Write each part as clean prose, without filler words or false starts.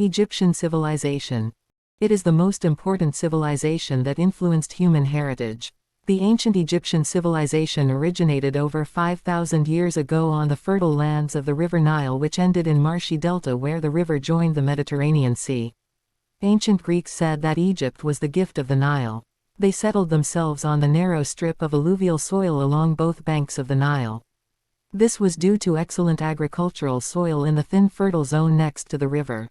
Egyptian civilization. It is the most important civilization that influenced human heritage. The ancient Egyptian civilization originated over 5,000 years ago on the fertile lands of the River Nile, which ended in marshy delta where the river joined the Mediterranean Sea. Ancient Greeks said that Egypt was the gift of the Nile. They settled themselves on the narrow strip of alluvial soil along both banks of the Nile. This was due to excellent agricultural soil in the thin fertile zone next to the river.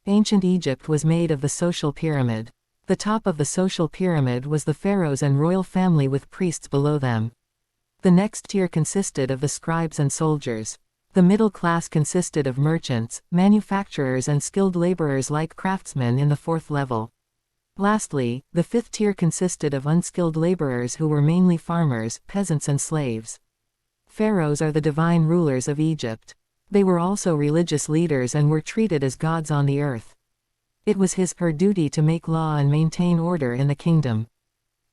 Ancient Egypt was made of the social pyramid. The top of the social pyramid was the pharaohs and royal family with priests below them. The next tier consisted of the scribes and soldiers. The middle class consisted of merchants, manufacturers and skilled laborers like craftsmen in the fourth level. Lastly, the fifth tier consisted of unskilled laborers who were mainly farmers, peasants and slaves. Pharaohs are the divine rulers of Egypt. They were also religious leaders and were treated as gods on the earth. It was her duty to make law and maintain order in the kingdom.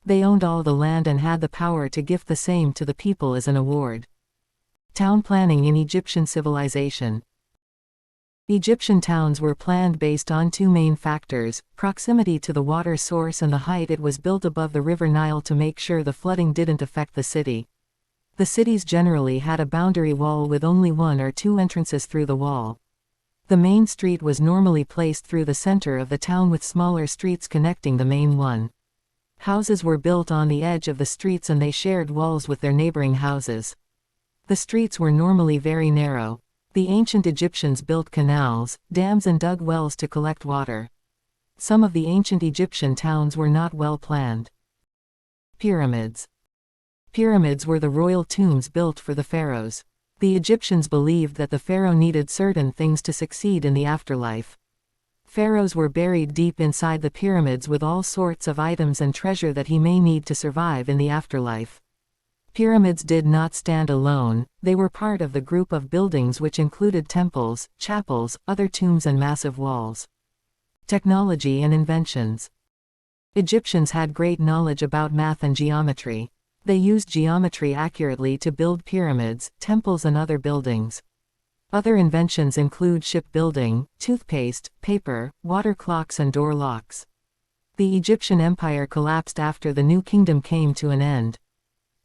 They owned all the land and had the power to gift the same to the people as an award. Town planning in Egyptian civilization. Egyptian towns were planned based on two main factors: proximity to the water source and the height it was built above the River Nile to make sure the flooding didn't affect the city. The cities generally had a boundary wall with only one or two entrances through the wall. The main street was normally placed through the center of the town with smaller streets connecting the main one. Houses were built on the edge of the streets and they shared walls with their neighboring houses. The streets were normally very narrow. The ancient Egyptians built canals, dams and dug wells to collect water. Some of the ancient Egyptian towns were not well planned. Pyramids. Pyramids were the royal tombs built for the pharaohs. The Egyptians believed that the pharaoh needed certain things to succeed in the afterlife. Pharaohs were buried deep inside the pyramids with all sorts of items and treasure that he may need to survive in the afterlife. Pyramids did not stand alone, they were part of the group of buildings which included temples, chapels, other tombs and massive walls. Technology and inventions. Egyptians had great knowledge about math and geometry. They used geometry accurately to build pyramids, temples and other buildings. Other inventions include shipbuilding, toothpaste, paper, water clocks and door locks. The Egyptian Empire collapsed after the New Kingdom came to an end.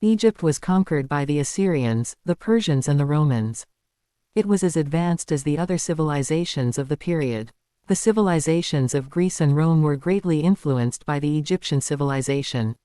Egypt was conquered by the Assyrians, the Persians and the Romans. It was as advanced as the other civilizations of the period. The civilizations of Greece and Rome were greatly influenced by the Egyptian civilization.